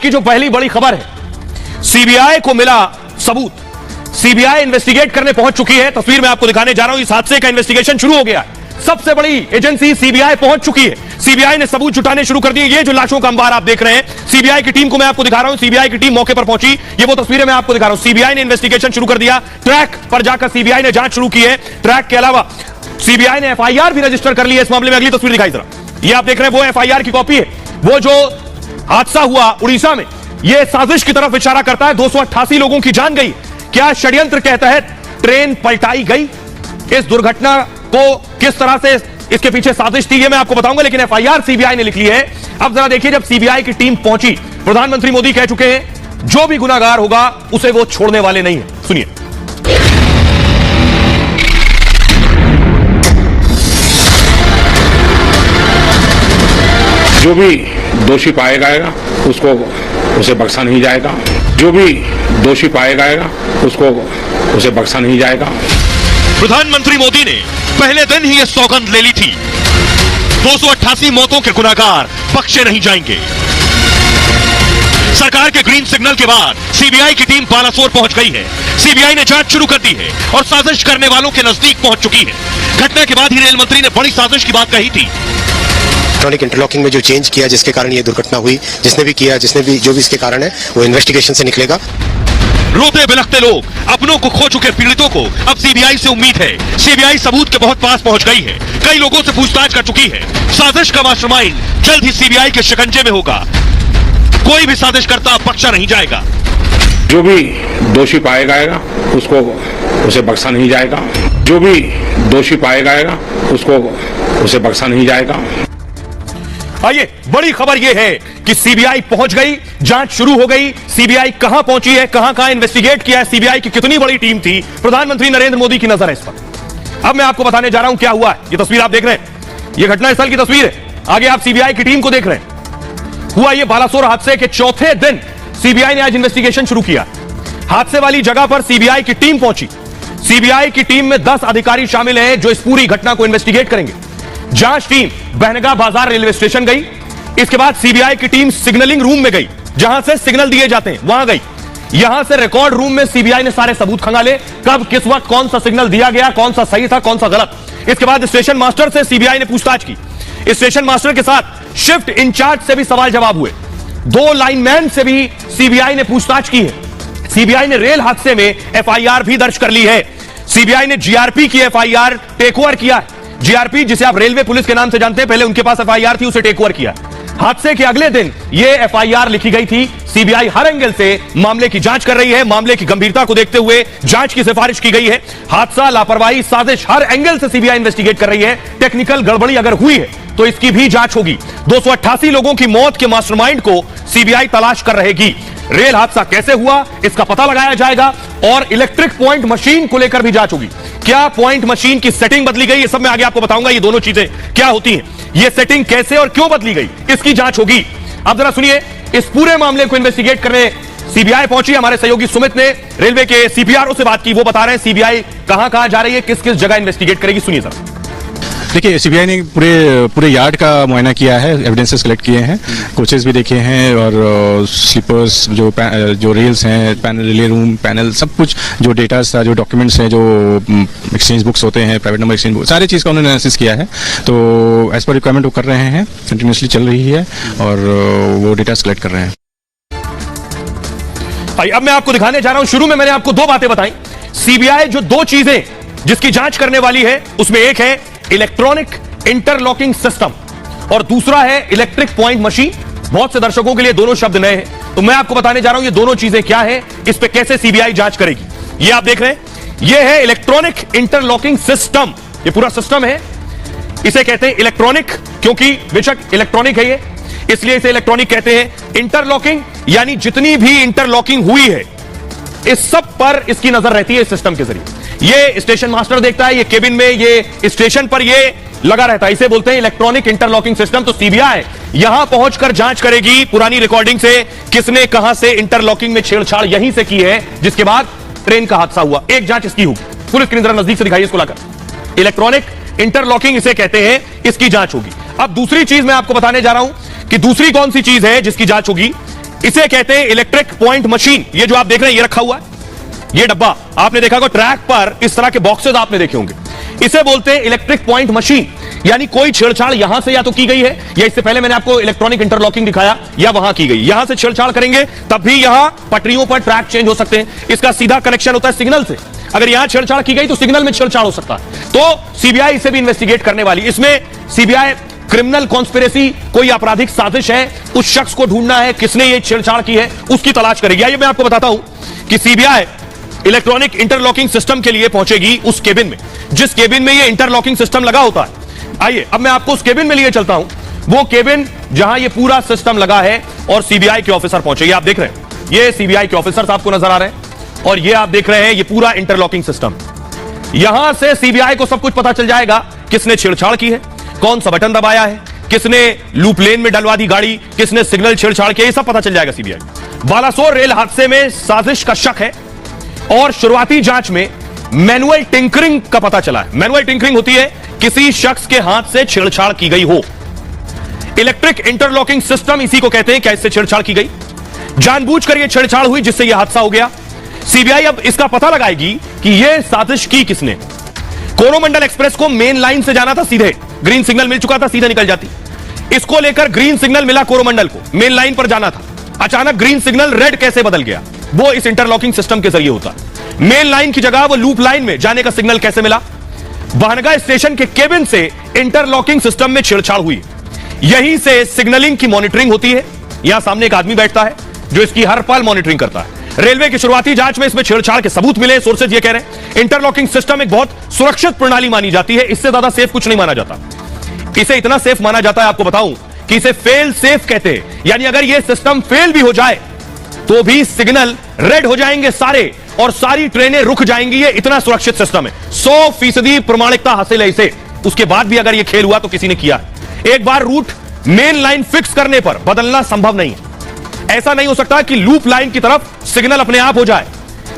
की जो पहली बड़ी खबर है, सीबीआई को मिला सबूत। सीबीआई इन्वेस्टिगेट करने पहुंच चुकी है। तस्वीर में आपको दिखाने जा रहा हूं, इस हादसे का इन्वेस्टिगेशन शुरू हो गया है। सबसे बड़ी एजेंसी सीबीआई पहुंच चुकी है। सीबीआई ने सबूत जुटाने शुरू कर दिए। ये जो लाशों का अंबार आप देख रहे हैं, सीबीआई की टीम को मैं आपको दिखा रहा हूं। सीबीआई की टीम मौके पर पहुंची। ये वो तस्वीरें मैं आपको दिखा रहा हूं। सीबीआई ने इन्वेस्टिगेशन शुरू कर दिया। ट्रैक पर जाकर सीबीआई ने जांच शुरू की है। ट्रैक के अलावा सीबीआई ने एफआईआर भी रजिस्टर कर ली है इस मामले में। अगली तस्वीर दिखाई जरा। ये आप देख रहे हैं वो एफआईआर की कॉपी है। वो जो हादसा हुआ उड़ीसा में, यह साजिश की तरफ इशारा करता है। 288 लोगों की जान गई। क्या षड्यंत्र के तहत ट्रेन पलटाई गई? इस दुर्घटना को किस तरह से इसके पीछे साजिश थी, यह मैं आपको बताऊंगा, लेकिन एफआईआर सीबीआई ने लिख ली है। अब जरा देखिए, जब सीबीआई की टीम पहुंची, प्रधानमंत्री मोदी कह चुके हैं जो भी गुनाहगार होगा उसे वो छोड़ने वाले नहीं है। सुनिए। जो भी दोषी पाया जाएगा उसे बख्शा नहीं जाएगा। जो भी दोषी पाया जाएगा उसे बख्शा नहीं जाएगा। प्रधानमंत्री मोदी ने पहले दिन ही यह सौगंध ले ली थी। 288 मौतों के गुनाहगार बख्शे नहीं जाएंगे। सरकार के ग्रीन सिग्नल के बाद सीबीआई की टीम बालासोर पहुंच गई है। सीबीआई ने जांच शुरू कर दी है और साजिश करने वालों के नजदीक पहुंच चुकी है। घटना के बाद ही रेल मंत्री ने बड़ी साजिश की बात कही थी। इलेक्ट्रॉनिक इंटरलॉकिंग में जो चेंज किया जिसके कारण ये दुर्घटना हुई, जिसने भी किया, जो भी इसके कारण है, वो इन्वेस्टिगेशन से निकलेगा। रोते बिलखते लोग, अपनों को खो चुके पीड़ितों को अब सीबीआई से उम्मीद है। सीबीआई सबूत के बहुत पास पहुंच गई है। कई लोगों से पूछताछ कर चुकी है। साजिश का मास्टरमाइंड जल्द ही सीबीआई के शिकंजे में होगा। कोई भी साजिश करता बख्शा नहीं जाएगा। जो भी दोषी पाया जाएगा उसे बख्शा नहीं जाएगा। जो भी दोषी पाया जाएगा उसे बख्शा नहीं जाएगा। आइए, बड़ी खबर यह है कि सीबीआई पहुंच गई, जांच शुरू हो गई। सीबीआई कहां पहुंची है, कहां इन्वेस्टिगेट किया है, सीबीआई की कितनी बड़ी टीम थी, प्रधानमंत्री नरेंद्र मोदी की नजर है इस पर। अब मैं आपको बताने जा रहा हूं क्या हुआ है। ये तस्वीर आप देख रहे हैं, ये घटनास्थल की तस्वीर है। आगे आप सीबीआई की टीम को देख रहे हैं। हुआ ये बालासोर हादसे के चौथे दिन सीबीआई ने आज इन्वेस्टिगेशन शुरू किया। हादसे वाली जगह पर सीबीआई की टीम पहुंची। सीबीआई की टीम में 10 अधिकारी शामिल हैं जो इस पूरी घटना को इन्वेस्टिगेट करेंगे। जांच टीम बहनगा बाजार रेलवे स्टेशन गई। इसके बाद सीबीआई की टीम सिग्नलिंग रूम में गई, जहां से सिग्नल दिए जाते हैं, वहां गई। यहां से रिकॉर्ड रूम में सीबीआई ने सारे सबूत खंगाले, कब किस वक्त कौन सा सिग्नल दिया गया, कौन सा सही था, कौन सा गलत। इसके बाद स्टेशन मास्टर से सीबीआई ने पूछताछ की। स्टेशन मास्टर के साथ शिफ्ट इंचार्ज से भी सवाल जवाब हुए। 2 लाइनमैन से भी सीबीआई ने पूछताछ की है। सीबीआई ने रेल हादसे में एफआईआर भी दर्ज कर ली है। सीबीआई ने जीआरपी की एफआईआर टेक ओवर किया है। जीआरपी, जिसे आप रेलवे पुलिस के नाम से जानते हैं, पहले उनके पास एफआईआर थी, उसे टेक ओवर किया। हादसे के अगले दिन यह एफआईआर लिखी गई थी। सीबीआई हर एंगल से मामले की जांच कर रही है। मामले की गंभीरता को देखते हुए जांच की सिफारिश की गई है। हादसा, लापरवाही, साजिश, हर एंगल से सीबीआई इन्वेस्टिगेट कर रही है। टेक्निकल गड़बड़ी अगर हुई है तो इसकी भी जांच होगी। 288 लोगों की मौत के मास्टरमाइंड को सीबीआई तलाश कर रहेगी। रेल हादसा कैसे हुआ इसका पता लगाया जाएगा और इलेक्ट्रिक पॉइंट मशीन को लेकर भी जांच होगी। क्या पॉइंट मशीन की सेटिंग बदली गई, ये सब मैं आगे आपको बताऊंगा। ये दोनों चीजें क्या होती हैं, ये सेटिंग कैसे और क्यों बदली गई, इसकी जांच होगी। अब जरा सुनिए, इस पूरे मामले को इन्वेस्टिगेट करने सीबीआई पहुंची। हमारे सहयोगी सुमित ने रेलवे के सीपीआरओ से बात की। वो बता रहे हैं सीबीआई कहां जा रही है, किस किस जगह इन्वेस्टिगेट करेगी। सुनिए जरा। देखिए, सीबीआई ने पूरे यार्ड का मुआयना किया है, एविडेंसेस कलेक्ट किए हैं, कोचेस भी देखे हैं और स्लीपर्स, जो रेल्स हैं, पैनल, रिले रूम, पैनल, सब कुछ जो डेटास था, जो डॉक्यूमेंट्स हैं, जो एक्सचेंज बुक्स होते हैं, प्राइवेट नंबर एक्सचेंज बुक, सारी चीज़ का उन्होंने एनालिसिस किया है। तो एज पर रिक्वायरमेंट वो कर रहे हैं, कंटिन्यूसली चल रही है और वो डेटास कलेक्ट कर रहे हैं। अब मैं आपको दिखाने जा रहा हूं। शुरू में मैंने आपको 2 बातें बताई। सीबीआई जो 2 चीजें जिसकी जांच करने वाली है, उसमें एक है इलेक्ट्रॉनिक इंटरलॉकिंग सिस्टम और दूसरा है इलेक्ट्रिक पॉइंट मशीन। बहुत से दर्शकों के लिए दोनों शब्द नए हैं, तो मैं आपको बताने जा रहा हूं ये दोनों चीजें क्या है, इस पे कैसे सीबीआई जांच करेगी। ये आप देख रहे हैं, ये है इलेक्ट्रॉनिक इंटरलॉकिंग सिस्टम। ये पूरा सिस्टम है, इसे कहते हैं इलेक्ट्रॉनिक, क्योंकि बेशक इलेक्ट्रॉनिक है ये, इसलिए इसे इलेक्ट्रॉनिक कहते हैं। इंटरलॉकिंग यानी जितनी भी इंटरलॉकिंग हुई है इस सब पर इसकी नजर रहती है इस सिस्टम के जरिए। ये स्टेशन मास्टर देखता है, ये केबिन में, ये स्टेशन पर ये लगा रहता है, इसे बोलते हैं इलेक्ट्रॉनिक इंटरलॉकिंग सिस्टम। तो सीबीआई यहां पहुंचकर जांच करेगी पुरानी रिकॉर्डिंग से, किसने कहां से इंटरलॉकिंग में छेड़छाड़ यहीं से की है, जिसके बाद ट्रेन का हादसा हुआ। एक जांच इसकी होगी। पुलिस की नजर नजदीक से दिखाइए इसको लाकर। इलेक्ट्रॉनिक इंटरलॉकिंग इसे कहते हैं, इसकी जांच होगी। अब दूसरी चीज मैं आपको बताने जा रहा हूं कि दूसरी कौन सी चीज है जिसकी जांच होगी। इसे कहते हैं इलेक्ट्रिक पॉइंट मशीन। ये जो आप देख रहे हैं, ये रखा हुआ है, ये डब्बा आपने देखा होगा, ट्रैक पर इस तरह के बॉक्सेस आपने देखे होंगे। इसे बोलते हैं इलेक्ट्रिक पॉइंट मशीन। यानी कोई छेड़छाड़ यहां से या तो की गई है, या इससे पहले मैंने आपको इलेक्ट्रॉनिक इंटरलॉकिंग दिखाया, या वहां की गई। यहां से छेड़छाड़ करेंगे तब भी यहां पटरियों पर ट्रैक चेंज हो सकते हैं। इसका सीधा कनेक्शन होता है सिग्नल से। अगर यहां छेड़छाड़ की गई तो सिग्नल में छेड़छाड़ हो सकता है। तो सीबीआई इसे भी इन्वेस्टिगेट करने वाली। इसमें सीबीआई क्रिमिनल कॉन्स्पिरेसी, कोई आपराधिक साजिश है, उस शख्स को ढूंढना है किसने ये छेड़छाड़ की है, उसकी तलाश करेगी। आइए मैं आपको बताता हूं कि सीबीआई इलेक्ट्रॉनिक इंटरलॉकिंग सिस्टम के लिए पहुंचेगी उस केबिन में जिस केबिन में ये इंटरलॉकिंग सिस्टम लगा होता है। आइए अब मैं आपको उस केबिन में लिए चलता हूं, वो केबिन जहां ये पूरा सिस्टम लगा है, और सीबीआई के ऑफिसर पहुंचे। ये आप देख रहे हैं, ये सीबीआई के ऑफिसर्स आपको नजर आ रहे हैं, और ये आप देख रहे हैं ये पूरा इंटरलॉकिंग सिस्टम। यहां से सीबीआई को सब कुछ पता चल जाएगा, किसने छेड़छाड़ की है, कौन सा बटन दबाया है, किसने लूप लेन में डलवा दी गाड़ी, किसने सिग्नल छेड़छाड़ किया, ये सब पता चल जाएगा सीबीआई। बालासोर रेल हादसे में साजिश का शक है, और शुरुआती जांच में मैनुअल टिंकरिंग का पता चला है। मैनुअल टिंकरिंग होती है किसी शख्स के हाथ से छेड़छाड़ की गई हो। इलेक्ट्रिक इंटरलॉकिंग सिस्टम इसी को कहते हैं। क्या इससे छेड़छाड़ की गई, जानबूझकर यह छेड़छाड़ हुई जिससे यह हादसा हो गया? सीबीआई अब इसका पता लगाएगी कि यह साजिश की किसने। कोरोमंडल एक्सप्रेस को मेन लाइन से जाना था, सीधे ग्रीन सिग्नल मिल चुका था, सीधे निकल जाती। इसको लेकर ग्रीन सिग्नल मिला कोरोमंडल को, मेन लाइन पर जाना था। अचानक ग्रीन सिग्नल रेड कैसे बदल गया? वो इस इंटरलॉकिंग सिस्टम के जरिए होता है। मेन लाइन की जगह वो लूप लाइन में जाने का सिग्नल कैसे मिला? बहनगा स्टेशन के केबिन से इंटरलॉकिंग सिस्टम में छेड़छाड़ हुई। यहीं से सिग्नलिंग की मॉनिटरिंग होती है। यहां सामने एक आदमी बैठता है जो इसकी हर पल मॉनिटरिंग करता है। रेलवे की शुरुआती जांच में इसमें छेड़छाड़ के सबूत मिले। सोर्सेज ये कह रहे हैं इंटरलॉकिंग सिस्टम एक बहुत सुरक्षित प्रणाली मानी जाती है, इससे ज्यादा सेफ कुछ नहीं माना जाता। इसे इतना सेफ माना जाता है, आपको बताऊं कि इसे फेल सेफ कहते हैं। यानी अगर यह सिस्टम फेल भी हो जाए तो भी सिग्नल रेड हो जाएंगे सारे, और सारी ट्रेनें रुक जाएंगी। ये इतना सुरक्षित सिस्टम है, 100% प्रमाणिकता हासिल है इसे। उसके बाद भी अगर यह खेल हुआ तो किसी ने किया। एक बार रूट मेन लाइन फिक्स करने पर बदलना संभव नहीं है। ऐसा नहीं हो सकता कि लूप लाइन की तरफ सिग्नल अपने आप हो जाए।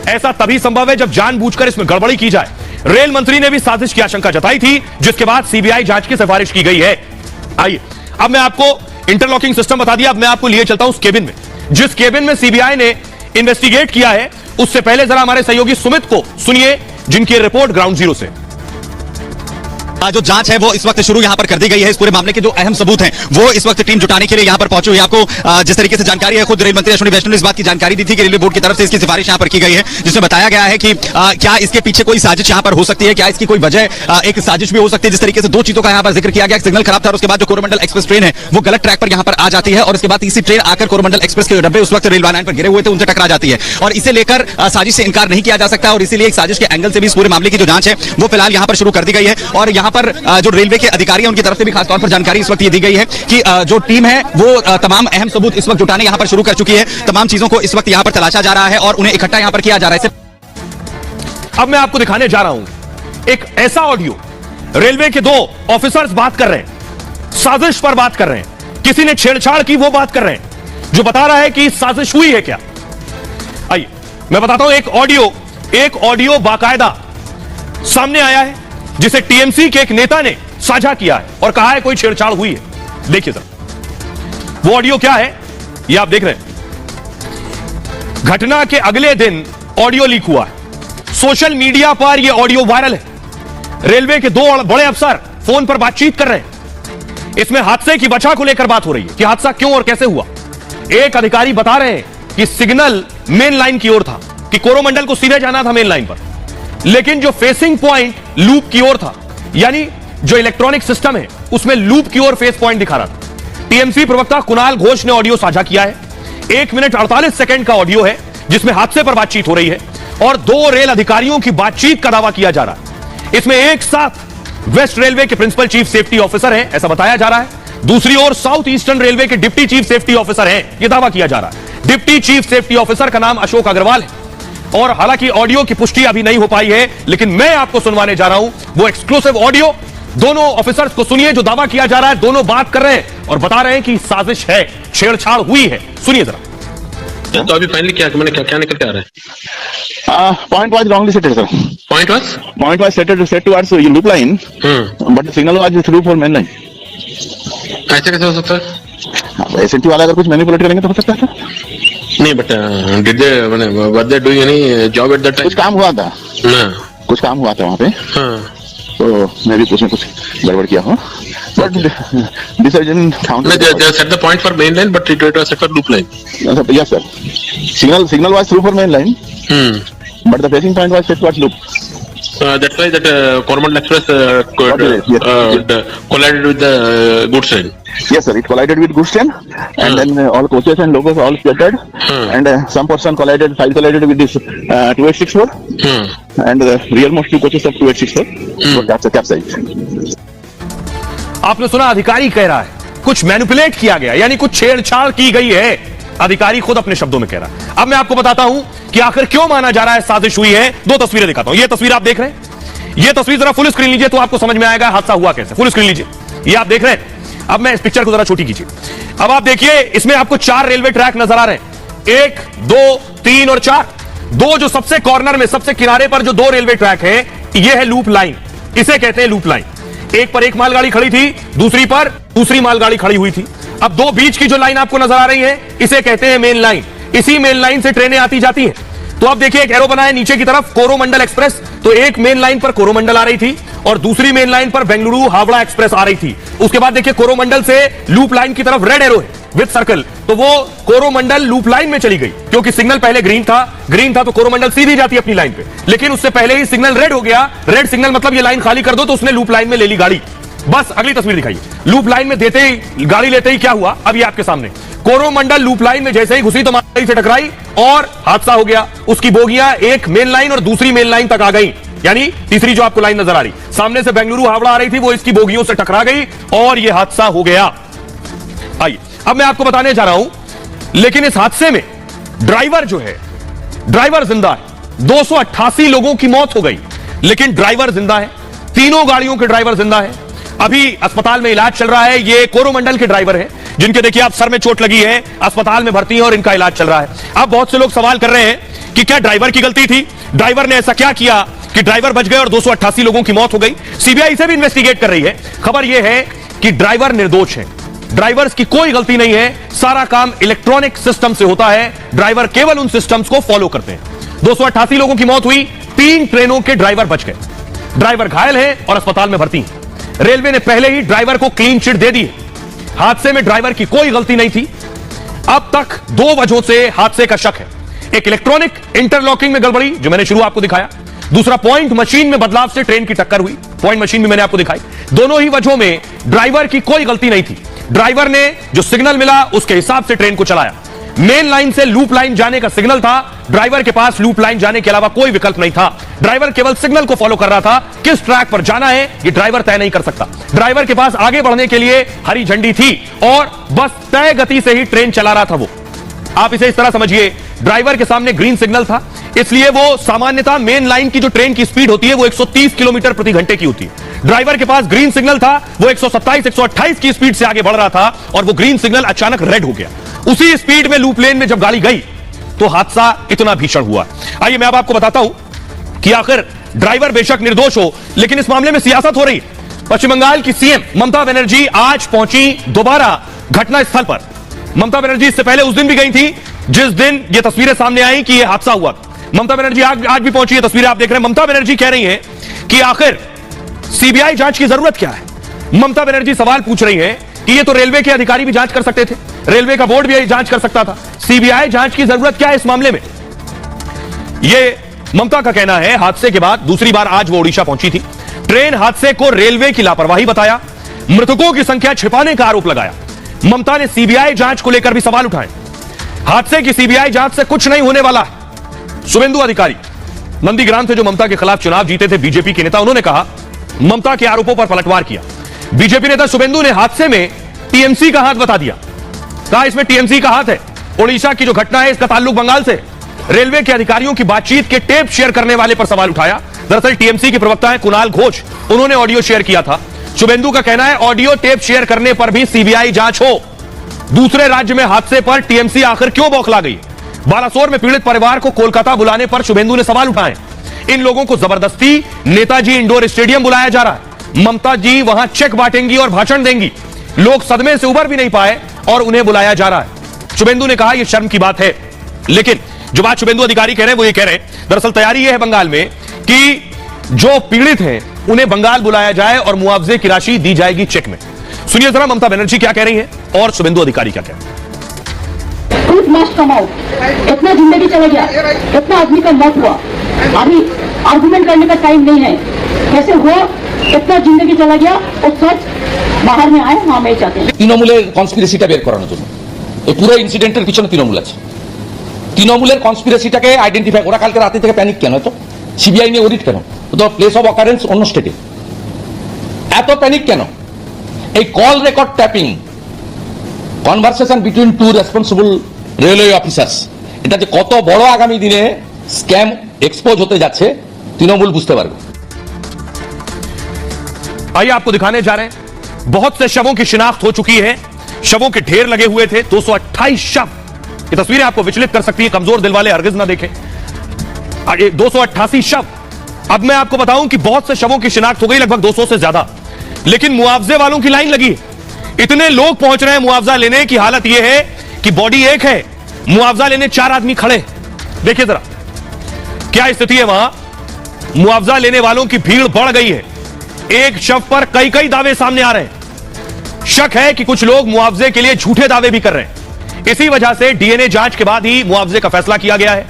ऐसा तभी संभव है जब जानबूझकर इसमें गड़बड़ी की जाए। रेल मंत्री ने भी साजिश की आशंका जताई थी, जिसके बाद सीबीआई जांच की सिफारिश की गई है। आइए अब मैं आपको इंटरलॉकिंग सिस्टम बता दिया, अब मैं आपको लिए चलता हूं उस केबिन में जिस केबिन में सीबीआई ने इन्वेस्टिगेट किया है। उससे पहले जरा हमारे सहयोगी सुमित को सुनिए, जिनकी रिपोर्ट ग्राउंड जीरो से। जो जांच है वो इस वक्त शुरू यहां पर कर दी गई है। इस पूरे मामले के जो अहम सबूत हैं वो इस वक्त टीम जुटाने के लिए यहां पर पहुंची हुई है। आपको जिस तरीके से जानकारी है, खुद रेल मंत्री अश्विनी वैष्णव ने इस बात की जानकारी दी थी कि रेलवे बोर्ड की तरफ से इसकी सिफारिश यहां पर की गई है, जिसमें बताया गया है कि क्या इसके पीछे कोई साजिश यहां पर हो सकती है, क्या इसकी कोई वजह एक साजिश भी हो सकती है। जिस तरीके से दो चीजों का यहां पर जिक्र किया गया, सिग्नल खराब था और उसके बाद जो कोरोमंडल एक्सप्रेस ट्रेन है वो गलत ट्रैक पर यहां पर आ जाती है, और उसके बाद तीसरी ट्रेन आकर कोरोमंडल एक्सप्रेस के डब्बे उस वक्त रेलवे लाइन पर गिरे हुए थे उनसे टकरा जाती है, और इसे लेकर साजिश से इनकार नहीं किया जा सकता। और इसीलिए एक साजिश के एंगल से भी इस पूरे मामले की जो जांच है वो फिलहाल यहां पर शुरू कर दी गई है। और यहां पर जो रेलवे के अधिकारी हैं उनकी तरफ से भी खासतौर पर जानकारी इस वक्त ये दी गई है कि जो टीम है वो तमाम अहम सबूत इस वक्त जुटाने यहां पर शुरू कर चुकी है। तमाम चीजों को इस वक्त यहां पर तलाशा जा रहा है और उन्हें इकट्ठा यहां पर किया जा रहा है। अब मैं आपको दिखाने जा रहा हूं एक ऐसा ऑडियो, रेलवे के दो ऑफिसर्स बात कर रहे हैं, साजिश पर बात कर रहे हैं, किसी ने छेड़छाड़ की वो बात कर रहे हैं, जो बता रहा है कि साजिश हुई है क्या। आइए मैं बताता हूं, एक ऑडियो बाकायदा सामने आया है जिसे टीएमसी के एक नेता ने साझा किया है और कहा है कोई छेड़छाड़ हुई है। देखिए सर वो ऑडियो क्या है, ये आप देख रहे हैं। घटना के अगले दिन ऑडियो लीक हुआ है, सोशल मीडिया पर यह ऑडियो वायरल है। रेलवे के दो बड़े अफसर फोन पर बातचीत कर रहे हैं। इसमें हादसे की वजह को लेकर बात हो रही है कि हादसा क्यों और कैसे हुआ। एक अधिकारी बता रहे हैं कि सिग्नल मेन लाइन की ओर था, कि कोरोमंडल को सीधे जाना था मेन लाइन पर, लेकिन जो फेसिंग पॉइंट लूप की ओर था, यानी जो इलेक्ट्रॉनिक सिस्टम है उसमें लूप की ओर फेस पॉइंट दिखा रहा था। टीएमसी प्रवक्ता कुणाल घोष ने ऑडियो साझा किया है। 1 मिनट 48 सेकंड का ऑडियो है जिसमें हादसे पर बातचीत हो रही है और दो रेल अधिकारियों की बातचीत का दावा किया जा रहा है। इसमें एक साथ वेस्ट रेलवे के प्रिंसिपल चीफ सेफ्टी ऑफिसर हैं, ऐसा बताया जा रहा है। दूसरी ओर साउथ ईस्टर्न रेलवे के डिप्टी चीफ सेफ्टी ऑफिसर हैं, यह दावा किया जा रहा है। डिप्टी चीफ सेफ्टी ऑफिसर का नाम अशोक अग्रवाल है। और हालांकि ऑडियो की पुष्टि अभी नहीं हो पाई है, लेकिन मैं आपको सुनवाने जा रहा हूं वो एक्सक्लूसिव ऑडियो। दोनों ऑफिसर्स को सुनिए, जो दावा किया जा रहा है, दोनों बात कर रहे हैं और बता रहे हैं कि साजिश है, छेड़छाड़ हुई है। सुनिए जरा। तो अभी फाइनली क्या मैंने क्या निकल के आ रहा है? Point was wrongly set, sir. Point was Point was set towards loop line, but the signal was through for main line. ऐसे कैसे हो सकता है? एसएनटी वाला अगर कुछ मैनिपुलेट करेंगे तो हो सकता है सर। नहीं, but did they were they doing any job at that time? कुछ काम हुआ था, कुछ काम हुआ था वहाँ पे, तो मैं भी कुछ न कुछ गड़बड़ किया हूँ, but decision found. They set the point for main line, but it was set for loop line. Yes sir, signal was through for main line, but the facing point was set towards loop. That's why that Coromandel Express collided with the goods train. Yes sir, it collided with goods train, and then all coaches and locos all scattered, and some person side collided with this 2864, and the rearmost two coaches of 2864 were capsized. आपने सुना, अधिकारी कह रहा है कुछ manipulate किया गया, यानी कुछ छेड़छाड़ की गई है। अधिकारी खुद अपने शब्दों में कह रहा है। अब मैं आपको बताता हूं कि आखिर क्यों माना जा रहा है साजिश हुई है। दो तस्वीरें दिखाता हूं। यह तस्वीर आप देख रहे हैं, यह तस्वीर जरा फुल स्क्रीन लीजिए तो आपको समझ में आएगा हादसा हुआ कैसे। फुल स्क्रीन लीजिए, यह आप देख रहे हैं। अब मैं इस पिक्चर को जरा छोटी कीजिए। अब आप देखिए, इसमें आपको 4 रेलवे ट्रैक नजर आ रहे हैं, 1, 2, 3 और 4। दो जो सबसे कॉर्नर में, सबसे किनारे पर जो 2 रेलवे ट्रैक है, यह है लूप लाइन, इसे कहते हैं लूप लाइन। एक पर एक मालगाड़ी खड़ी थी, दूसरी पर दूसरी मालगाड़ी खड़ी हुई थी। अब दो बीच की जो लाइन आपको नजर आ रही है, इसे कहते हैं मेन लाइन। इसी मेन लाइन से ट्रेनें आती जाती हैं। तो अब देखिए, एक एरो बना है नीचे की तरफ, कोरोमंडल एक्सप्रेस। तो एक मेन लाइन पर कोरोमंडल आ रही थी और दूसरी मेन लाइन पर बेंगलुरु हावड़ा एक्सप्रेस आ रही थी। उसके बाद देखिए, कोरोमंडल से लूप लाइन की तरफ रेड एरो है विद सर्कल, तो वो कोरोमंडल लूप लाइन में चली गई, क्योंकि सिग्नल पहले ग्रीन था तो कोरोमंडल सीधी जाती अपनी लाइन पे। लेकिन उससे पहले ही सिग्नल रेड हो गया। रेड सिग्नल मतलब ये लाइन खाली कर दो, तो उसने लूप लाइन में ले ली गाड़ी। बस अगली तस्वीर दिखाइए। लूप लाइन में देते ही, गाड़ी लेते ही क्या हुआ, अब ये आपके सामने। कोरोमंडल लूप लाइन में जैसे ही घुसी तो मालगाड़ी से टकराई और हादसा हो गया। उसकी बोगियां एक मेन लाइन और दूसरी मेन लाइन तक आ गई, यानी तीसरी जो आपको लाइन नजर आ रही, सामने से बेंगलुरु हावड़ा आ रही थी, वो इसकी बोगियों से टकरा गई और यह हादसा हो गया। आइए, अब मैं आपको बताने जा रहा हूं, लेकिन इस हादसे में ड्राइवर जो है, ड्राइवर जिंदा है। 288 लोगों की मौत हो गई, लेकिन ड्राइवर जिंदा है। तीनों गाड़ियों के ड्राइवर जिंदा है, अभी अस्पताल में इलाज चल रहा है। ये कोरोमंडल के ड्राइवर हैं, जिनके देखिए आप सर में चोट लगी है, अस्पताल में भर्ती है और इनका इलाज चल रहा है। अब बहुत से लोग सवाल कर रहे हैं कि क्या ड्राइवर की गलती थी, ड्राइवर ने ऐसा क्या किया कि ड्राइवर बच गए और 288 लोगों की मौत हो गई। सीबीआई से भी इन्वेस्टिगेट कर रही है। खबर यह है कि ड्राइवर निर्दोष है, ड्राइवर्स की कोई गलती नहीं है, सारा काम इलेक्ट्रॉनिक सिस्टम से होता है, ड्राइवर केवल उन सिस्टम्स को फॉलो करते हैं। 288 लोगों की मौत हुई, 3 ट्रेनों के ड्राइवर बच गए, ड्राइवर घायल है और अस्पताल में भर्ती है। रेलवे ने पहले ही ड्राइवर को क्लीन चिट दे दी है। हादसे में ड्राइवर की कोई गलती नहीं थी। अब तक 2 वजहों से हादसे का शक है। एक इलेक्ट्रॉनिक इंटरलॉकिंग में गड़बड़ी, जो मैंने शुरू आपको दिखाया। दूसरा, पॉइंट मशीन में बदलाव से ट्रेन की टक्कर हुई, पॉइंट मशीन भी मैंने आपको दिखाई। दोनों ही वजहों में ड्राइवर की कोई गलती नहीं थी। ड्राइवर ने जो सिग्नल मिला उसके हिसाब से ट्रेन को चलाया। मेन लाइन से लूप लाइन जाने का सिग्नल था, ड्राइवर के पास लूप लाइन जाने के अलावा कोई विकल्प नहीं था। ड्राइवर केवल सिग्नल को फॉलो कर रहा था। किस ट्रैक पर जाना है ये ड्राइवर तय नहीं कर सकता। ड्राइवर के पास आगे बढ़ने के लिए हरी झंडी थी और बस तय गति से ही ट्रेन चला रहा था वो। आप इसे इस तरह समझिए, ड्राइवर के सामने ग्रीन सिग्नल था, इसलिए वो सामान्यतः मेन लाइन की जो ट्रेन की स्पीड होती है वो 130 किलोमीटर प्रति घंटे की होती है। ड्राइवर के पास ग्रीन सिग्नल था, वो 127, 128 की स्पीड से आगे बढ़ रहा था और वो ग्रीन सिग्नल अचानक रेड हो गया। उसी स्पीड में लूप लेन में जब गाड़ी गई तो हादसा इतना भीषण हुआ। आइए मैं अब आपको बताता हूं कि आखिर ड्राइवर बेशक निर्दोष हो, लेकिन इस मामले में सियासत हो रही है। पश्चिम बंगाल की सीएम ममता बनर्जी आज पहुंची दोबारा घटनास्थल पर। ममता बनर्जी इससे पहले उस दिन भी गई थी जिस दिन ये तस्वीरें सामने आई कि यह हादसा हुआ। ममता बनर्जी आज भी पहुंची है, तस्वीरें आप देख रहे हैं। ममता बनर्जी कह रही हैं कि आखिर सीबीआई जांच की जरूरत क्या है। ममता बनर्जी सवाल पूछ रही है कि ये तो रेलवे के अधिकारी भी जांच कर सकते थे, रेलवे का बोर्ड भी जांच कर सकता था, सीबीआई जांच की जरूरत क्या है इस मामले में। यह ममता का कहना है। हादसे के बाद दूसरी बार आज वो ओडिशा पहुंची थी। ट्रेन हादसे को रेलवे की लापरवाही बताया, मृतकों की संख्या छिपाने का आरोप लगाया। ममता ने सीबीआई जांच को लेकर भी सवाल उठाए। हादसे की सीबीआई जांच से कुछ नहीं होने वाला है। शुभेंदु अधिकारी नंदीग्राम से जो ममता के खिलाफ चुनाव जीते थे, बीजेपी के नेता, उन्होंने कहा, ममता के आरोपों पर पलटवार किया। बीजेपी नेता शुभेंदु ने हादसे में टीएमसी का हाथ बता दिया, कहा इसमें टीएमसी का हाथ है। ओडिशा की जो घटना है इसका ताल्लुक बंगाल से। रेलवे के अधिकारियों की बातचीत के टेप शेयर करने वाले पर सवाल उठाया। दरअसल टीएमसी के प्रवक्ता है कुणाल घोष, उन्होंने ऑडियो शेयर किया था। शुभेंदु का कहना है ऑडियो टेप शेयर करने पर भी सीबीआई जांच हो। दूसरे राज्य में हादसे पर टीएमसी आखिर क्यों बौखला गई। बालासोर में पीड़ित परिवार को कोलकाता बुलाने पर शुभेंदु ने सवाल उठाए। इन लोगों को जबरदस्ती नेताजी इंडोर स्टेडियम बुलाया जा रहा है। ममता जी वहां चेक बांटेंगी और भाषण देंगी। लोग सदमे से उबर भी नहीं पाए और उन्हें बुलाया जा रहा है। शुभेंदु ने कहा यह शर्म की बात है। लेकिन जो बात शुभेंदु अधिकारी कह रहे हैं वो ये कह रहे हैं दरअसल तैयारी यह है बंगाल में कि जो पीड़ित हैं उन्हें बंगाल बुलाया जाए और मुआवजे की राशि दी जाएगी चेक में। सुनिए जरा ममता बनर्जी क्या कह रही है और शुभेंदु अधिकारी क्या कह रहे हैं। Truth must come out. इतना जिंदगी चला गया, इतना आदमी का मौत हुआ, अभी आर्गुमेंट करने का टाइम नहीं है। कैसे हुआ, इतना जिंदगी चला गया और सच बाहर में आए, हम ये चाहते हैं। তৃণমূলের কনস্পিরেসিটা বের করানোর জন্য এই পুরো ইনসিডেন্টের পিছনে তৃণমূল আছে। তৃণমূলের কনস্পিরেসিটাকে আইডেন্টিফাই, ওরা কালকে রাতে থেকে প্যানিক কেন, তো সিবিআই নিয়ে অডিট কেন, তো প্লেস অফ অকারেন্স অন্য স্টেটে, এত প্যানিক কেন? এই call record tapping, conversation between two responsible railway officers, এটা যে কত বড় আগামী দিনে স্ক্যাম এক্সপোজ হতে যাচ্ছে তৃণমূল বুঝতে পারবে। आइए आपको दिखाने जा रहे हैं, बहुत से शवों की शिनाख्त हो चुकी है, शवों के ढेर लगे हुए थे, 228 शव। ये तस्वीरें आपको विचलित कर सकती है, कमजोर दिल वाले हरगिज ना देखें। 288 शव। अब मैं आपको बताऊं कि बहुत से शवों की शिनाख्त हो गई, लगभग 200 से ज्यादा, लेकिन मुआवजे वालों की लाइन लगी है। इतने लोग पहुंच रहे हैं मुआवजा लेने की हालत यह है कि बॉडी एक है, मुआवजा लेने 4 आदमी खड़े। देखिए जरा क्या स्थिति है वहां। मुआवजा लेने वालों की भीड़ बढ़ गई है, एक शव पर कई कई दावे सामने आ रहे हैं। शक है कि कुछ लोग मुआवजे के लिए झूठे दावे भी कर रहे हैं। इसी वजह से डीएनए जांच के बाद ही मुआवजे का फैसला किया गया है।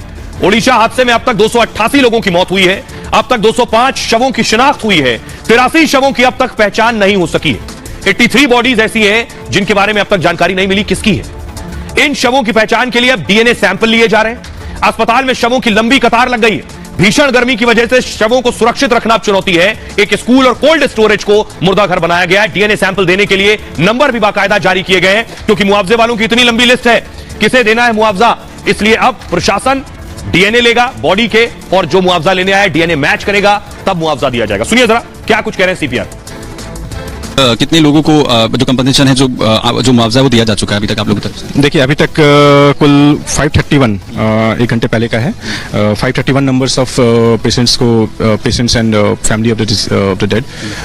ओडिशा हादसे में अब तक 288 लोगों की मौत हुई है, अब तक 205 शवों की शिनाख्त हुई है, 83 शवों की अब तक पहचान नहीं हो सकी है। 83 बॉडीज ऐसी हैं जिनके बारे में अब तक जानकारी नहीं मिली किसकी है। इन शवों की पहचान के लिए अब डीएनए सैंपल लिए जा रहे हैं। अस्पताल में शवों की लंबी कतार लग गई है। भीषण गर्मी की वजह से शवों को सुरक्षित रखना अब चुनौती है। एक स्कूल और कोल्ड स्टोरेज को मुर्दा घर बनाया गया है। डीएनए सैंपल देने के लिए नंबर भी बाकायदा जारी किए गए हैं, क्योंकि मुआवजे वालों की इतनी लंबी लिस्ट है, किसे देना है मुआवजा, इसलिए अब प्रशासन डीएनए लेगा बॉडी के, और जो मुआवजा लेने आए डीएनए मैच करेगा, तब मुआवजा दिया जाएगा। सुनिए जरा क्या कुछ कह रहे हैं सीपीआर। कितने लोगों को जो कंपनसेशन है, जो मुआवजा वो दिया जा चुका है अभी तक आप लोगों की तरफ से? देखिए अभी तक कुल 531 एक घंटे पहले का है, 531 numbers of patients and family of the dead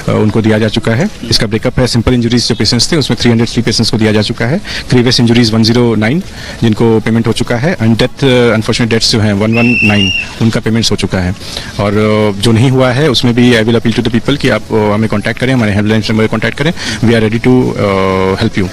उनको दिया जा चुका है। इसका ब्रेकअप है, सिंपल इंजरीज जो पेशेंट्स थे उसमें 303 पेशेंट्स को दिया जा चुका है, ग्रीवियस इंजरीज 109 जिनको पेमेंट हो चुका है, एंड डेथ अनफॉर्चुनेट डेथ्स जो हैं 119 उनका पेमेंट्स हो चुका है। और जो नहीं हुआ है उसमें भी I will appeal to the people कि आप हमें कॉन्टैक्ट करें, हमारे हेल्पलाइन नंबर कॉन्टैक्ट करें, we are ready to help you.